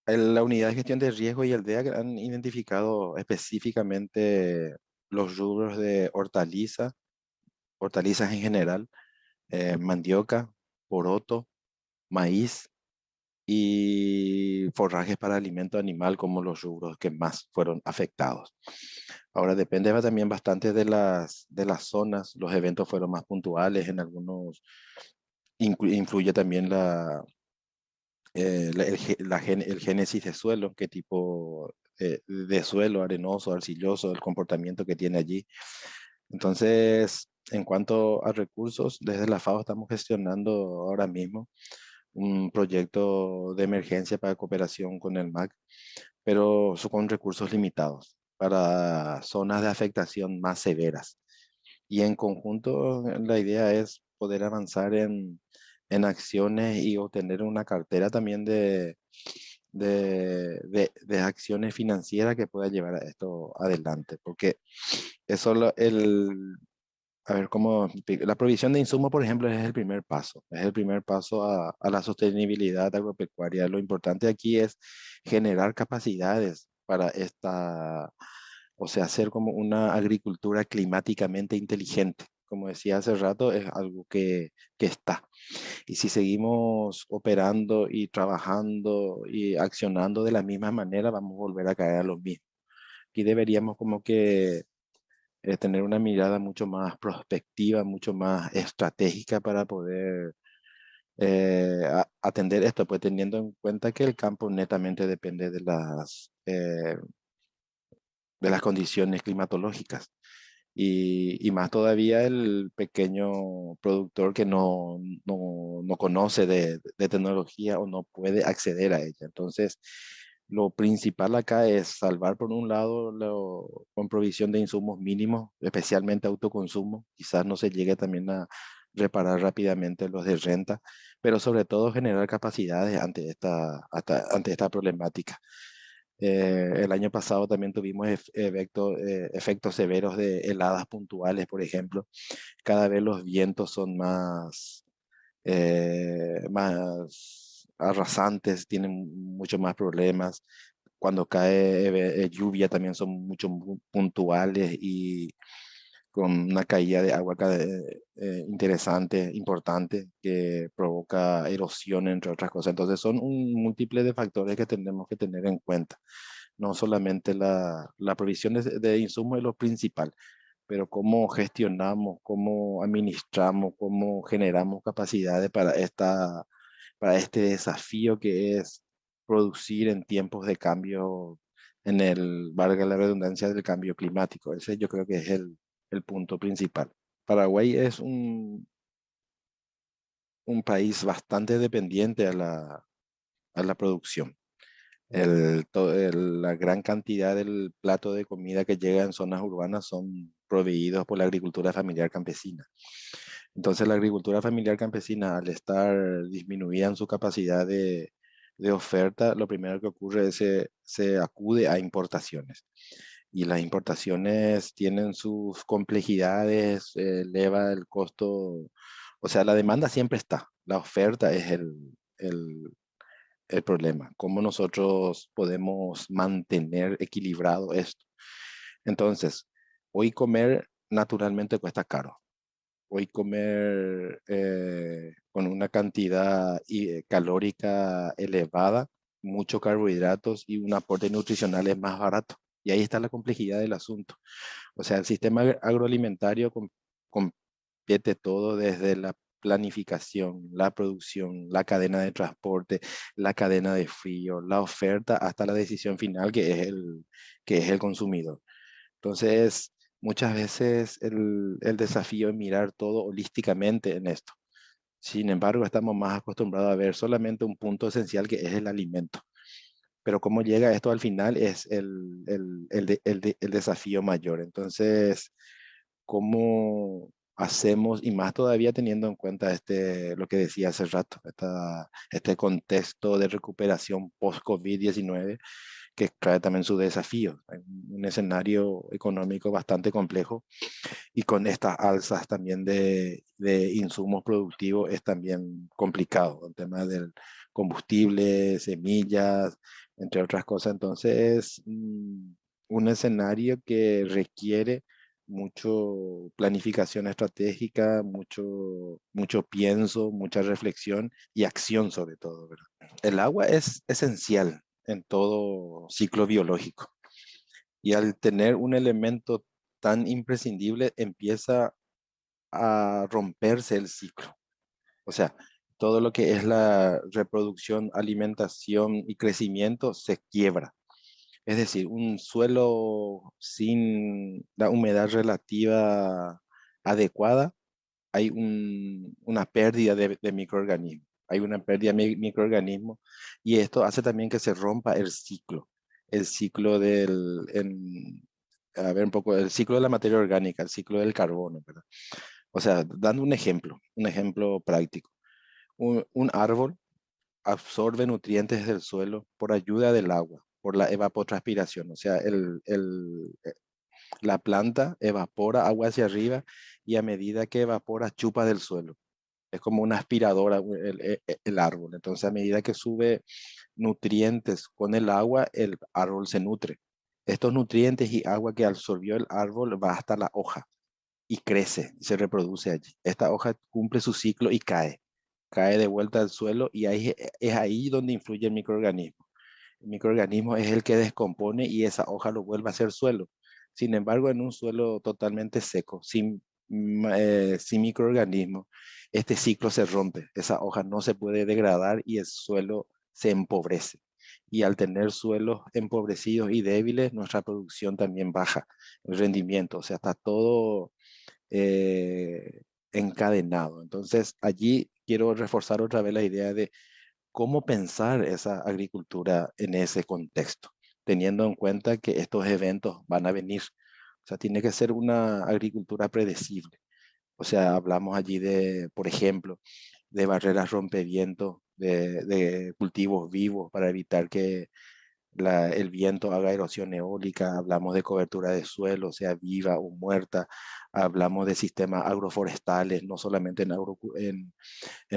La unidad de gestión de riesgo y el DEAC han identificado específicamente los rubros de hortaliza, hortalizas en general, mandioca, poroto, maíz y forrajes para alimento animal como los rubros que más fueron afectados. Ahora depende también bastante de las zonas, los eventos fueron más puntuales, en algunos influye también el génesis de suelo, qué tipo de suelo, arenoso, arcilloso, el comportamiento que tiene allí. Entonces, en cuanto a recursos, desde la FAO estamos gestionando ahora mismo un proyecto de emergencia para cooperación con el MAC, pero con recursos limitados para zonas de afectación más severas. Y en conjunto, la idea es poder avanzar en acciones y obtener una cartera también de acciones financieras que pueda llevar a esto adelante, porque es solo a ver, la provisión de insumos, por ejemplo, es el primer paso, es el primer paso a la sostenibilidad agropecuaria. Lo importante aquí es generar capacidades para o sea, hacer como una agricultura climáticamente inteligente. Como decía hace rato, es algo que está. Y si seguimos operando y trabajando y accionando de la misma manera, vamos a volver a caer a lo mismo. Aquí deberíamos como que tener una mirada mucho más prospectiva, mucho más estratégica para poder atender esto, pues teniendo en cuenta que el campo netamente depende de las condiciones climatológicas. Y más todavía el pequeño productor que no conoce de tecnología o no puede acceder a ella. Entonces, lo principal acá es salvar por un lado con provisión de insumos mínimos, especialmente autoconsumo. Quizás no se llegue también a reparar rápidamente los de renta, pero sobre todo generar capacidades ante esta problemática. El año pasado también tuvimos efectos severos de heladas puntuales, por ejemplo. Cada vez los vientos son más arrasantes, tienen mucho más problemas. Cuando cae lluvia también son mucho puntuales y con una caída de agua interesante, importante, que provoca erosión, entre otras cosas. Entonces son un múltiple de factores que tenemos que tener en cuenta. No solamente la provisión de insumos es lo principal, pero cómo gestionamos, cómo administramos, cómo generamos capacidades para este desafío que es producir en tiempos de cambio, valga la redundancia, del cambio climático. Ese yo creo que es el punto principal. Paraguay es un país bastante dependiente a la producción. La gran cantidad del plato de comida que llega en zonas urbanas son proveídos por la agricultura familiar campesina. Entonces, la agricultura familiar campesina, al estar disminuida en su capacidad de oferta, lo primero que ocurre es que se acude a importaciones. Y las importaciones tienen sus complejidades, eleva el costo, o sea, la demanda siempre está, la oferta es el, el problema. ¿Cómo nosotros podemos mantener equilibrado esto? Entonces, hoy comer naturalmente cuesta caro. Hoy comer con una cantidad calórica elevada, muchos carbohidratos y un aporte nutricional es más barato. Y ahí está la complejidad del asunto. O sea, el sistema agroalimentario compete todo desde la planificación, la producción, la cadena de transporte, la cadena de frío, la oferta, hasta la decisión final que es el consumidor. Entonces, muchas veces el desafío es mirar todo holísticamente en esto. Sin embargo, estamos más acostumbrados a ver solamente un punto esencial que es el alimento. Pero cómo llega esto al final es el desafío mayor. Entonces, ¿cómo hacemos, y más todavía teniendo en cuenta lo que decía hace rato, este contexto de recuperación post-COVID-19, que trae también su desafío, en un escenario económico bastante complejo y con estas alzas también de insumos productivos es también complicado, el tema del combustible, semillas, entre otras cosas. Entonces es un escenario que requiere mucho planificación estratégica, mucho pienso, mucha reflexión y acción sobre todo, ¿verdad? El agua es esencial en todo ciclo biológico y al tener un elemento tan imprescindible empieza a romperse el ciclo. O sea, todo lo que es la reproducción, alimentación y crecimiento se quiebra. Es decir, un suelo sin la humedad relativa adecuada, hay una pérdida de microorganismos. Hay una pérdida de microorganismos y esto hace también que se rompa el ciclo a ver un poco, el ciclo de la materia orgánica, el ciclo del carbono, ¿verdad? O sea, dando un ejemplo práctico. Un árbol absorbe nutrientes del suelo por ayuda del agua, por la evapotranspiración. O sea, la planta evapora agua hacia arriba y a medida que evapora chupa del suelo. Es como una aspiradora el árbol. Entonces, a medida que sube nutrientes con el agua, el árbol se nutre. Estos nutrientes y agua que absorbió el árbol va hasta la hoja y crece, se reproduce allí. Esta hoja cumple su ciclo y cae de vuelta al suelo y ahí, es ahí donde influye el microorganismo. El microorganismo es el que descompone y esa hoja lo vuelve a ser suelo. Sin embargo, en un suelo totalmente seco, sin microorganismos, este ciclo se rompe. Esa hoja no se puede degradar y el suelo se empobrece. Y al tener suelos empobrecidos y débiles, nuestra producción también baja, el rendimiento. O sea, está todo encadenado. Entonces, allí quiero reforzar otra vez la idea de cómo pensar esa agricultura en ese contexto, teniendo en cuenta que estos eventos van a venir. O sea, tiene que ser una agricultura predecible. O sea, hablamos allí de, por ejemplo, de barreras rompevientos, de cultivos vivos para evitar que el viento haga erosión eólica, hablamos de cobertura de suelo, sea viva o muerta, hablamos de sistemas agroforestales, no solamente en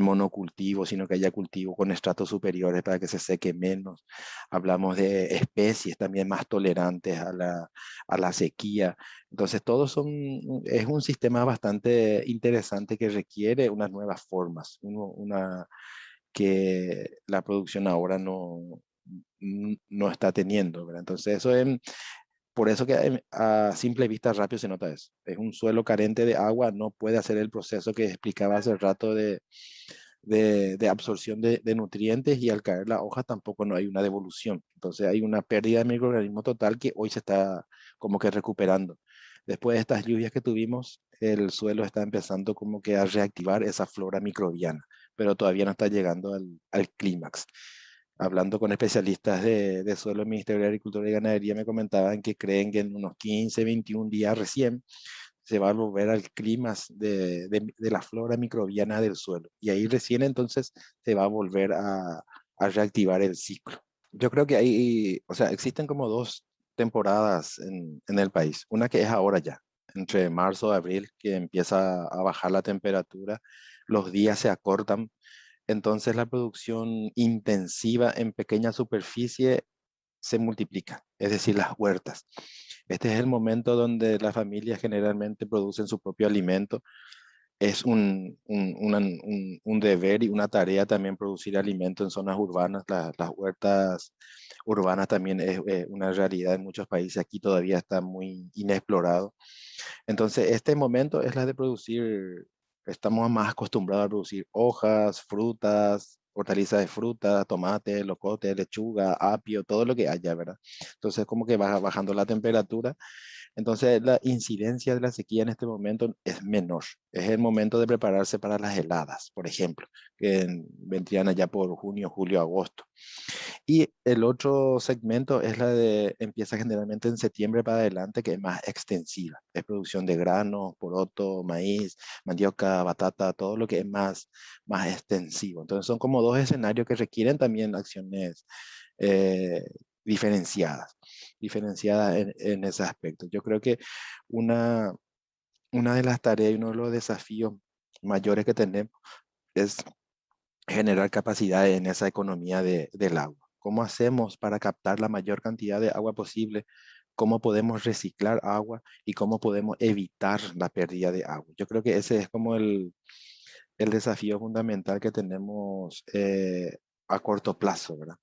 monocultivo, sino que haya cultivo con estratos superiores para que se seque menos. Hablamos de especies también más tolerantes a la sequía. Entonces, es un sistema bastante interesante que requiere unas nuevas formas, que la producción ahora no está teniendo, ¿verdad? Entonces, por eso que a simple vista rápido se nota eso. Es un suelo carente de agua, no puede hacer el proceso que explicaba hace rato de absorción de nutrientes y al caer la hoja tampoco no hay una devolución. Entonces hay una pérdida de microorganismo total que hoy se está como que recuperando. Después de estas lluvias que tuvimos, el suelo está empezando como que a reactivar esa flora microbiana, pero todavía no está llegando al clímax. Hablando con especialistas de suelo del Ministerio de Agricultura y Ganadería, me comentaban que creen que en unos 15, 21 días recién se va a volver al clima de la flora microbiana del suelo. Y ahí recién entonces se va a volver a reactivar el ciclo. Yo creo que hay, o sea, existen como dos temporadas en el país. Una que es ahora ya, entre marzo y abril, que empieza a bajar la temperatura, los días se acortan, entonces la producción intensiva en pequeña superficie se multiplica, es decir, las huertas. Este es el momento donde las familias generalmente producen su propio alimento. Es un deber y una tarea también producir alimento en zonas urbanas. Las huertas urbanas también es una realidad en muchos países. Aquí todavía está muy inexplorado. Entonces, este momento es la de producir, estamos más acostumbrados a producir hojas, frutas, hortalizas de fruta, tomate, locote, lechuga, apio, todo lo que haya, ¿verdad? Entonces, como que va bajando la temperatura, entonces la incidencia de la sequía en este momento es menor. Es el momento de prepararse para las heladas, por ejemplo, que vendrían allá por junio, julio, agosto. Y el otro segmento es la de, empieza generalmente en septiembre para adelante, que es más extensiva. Es producción de granos, poroto, maíz, mandioca, batata, todo lo que es más extensivo. Entonces son como dos escenarios que requieren también acciones eh, diferenciadas, diferenciadas en ese aspecto. Yo creo que una, una de las tareas y uno de los desafíos mayores que tenemos es generar capacidad en esa economía del agua. ¿Cómo hacemos para captar la mayor cantidad de agua posible? ¿Cómo podemos reciclar agua y cómo podemos evitar la pérdida de agua? Yo creo que ese es como el desafío fundamental que tenemos a corto plazo, ¿verdad?